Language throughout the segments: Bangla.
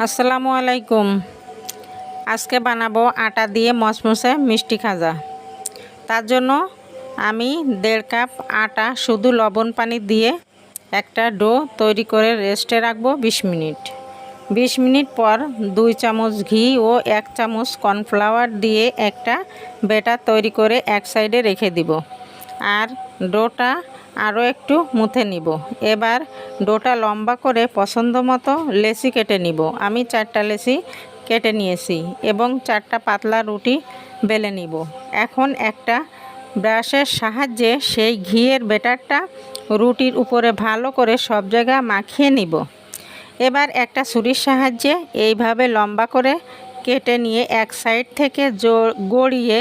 আসসালামু আলাইকুম। আজকে বানাবো আটা দিয়ে মচমচে মিষ্টি খাজা। তার জন্য আমি 1.5 কাপ আটা শুধু লবণ পানি দিয়ে একটা ডো তৈরি করে রেস্টে রাখবো 20 মিনিট। 20 মিনিট পর 2 চামচ ঘি ও 1 চামচ কর্নফ্লাওয়ার দিয়ে একটা ব্যাটার তৈরি করে এক সাইডে রেখে দিব। আর ডোটা আরও একটু মুথে নিব। এবার ডোটা লম্বা করে পছন্দ মতো লেচি কেটে নিব। আমি 4টা লেচি কেটে নিয়েছি এবং 4টা পাতলা রুটি বেলে নিব। এখন একটা ব্রাশের সাহায্যে সেই ঘিয়ের ব্যাটারটা রুটির উপরে ভালো করে সব জায়গায় মাখিয়ে নিব। এবার একটা ছুরির সাহায্যে এইভাবে লম্বা করে কেটে নিয়ে এক সাইড থেকে গড়িয়ে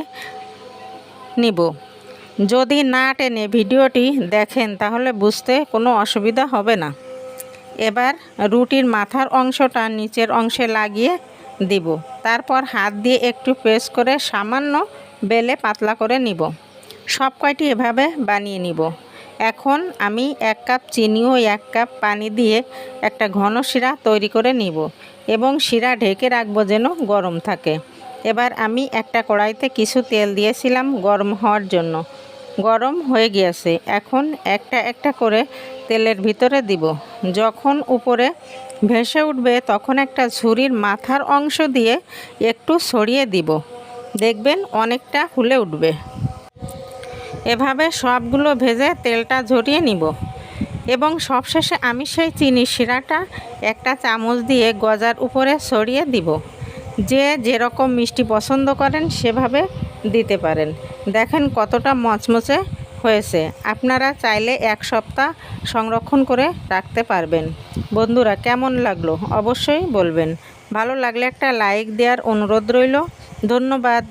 নিব। যদি না টেনে ভিডিওটি দেখেন তাহলে বুঝতে কোনো অসুবিধা হবে না। এবার রুটির মাথার অংশটা নিচের অংশে লাগিয়ে দিব। তারপর হাত দিয়ে একটু প্রেস করে সামান্য বেলে পাতলা করে নিব। সব কয়টি এভাবে বানিয়ে নিব। এখন আমি 1 কাপ চিনি ও 1 কাপ পানি দিয়ে একটা ঘন শিরা তৈরি করে নিব এবং শিরা ঢেকে রাখবো যেন গরম থাকে। এবার আমি একটা কড়াইতে কিছু তেল দিয়েছিলাম গরম হওয়ার জন্য। গরম হয়ে গিয়েছে। এখন একটা একটা করে তেলের ভিতরে দিব। যখন উপরে ভেসে উঠবে তখন একটা ঝুড়ির মাথার অংশ দিয়ে একটু ছড়িয়ে দিব। দেখবেন অনেকটা ফুলে উঠবে। এভাবে সবগুলো ভেজে তেলটা ঝরিয়ে নিব এবং সবশেষে আমি সেই চিনির শিরাটা একটা চামচ দিয়ে গজার উপরে ছড়িয়ে দিব। যে যেরকম মিষ্টি পছন্দ করেন সেভাবে দিতে পারেন। দেখেন কতটা মচমচে হয়েছে। আপনারা চাইলে 1 সপ্তাহ সংরক্ষণ করে রাখতে পারবেন। বন্ধুরা, কেমন লাগলো অবশ্যই বলবেন। ভালো লাগলে একটা লাইক দেওয়ার অনুরোধ রইল। ধন্যবাদ।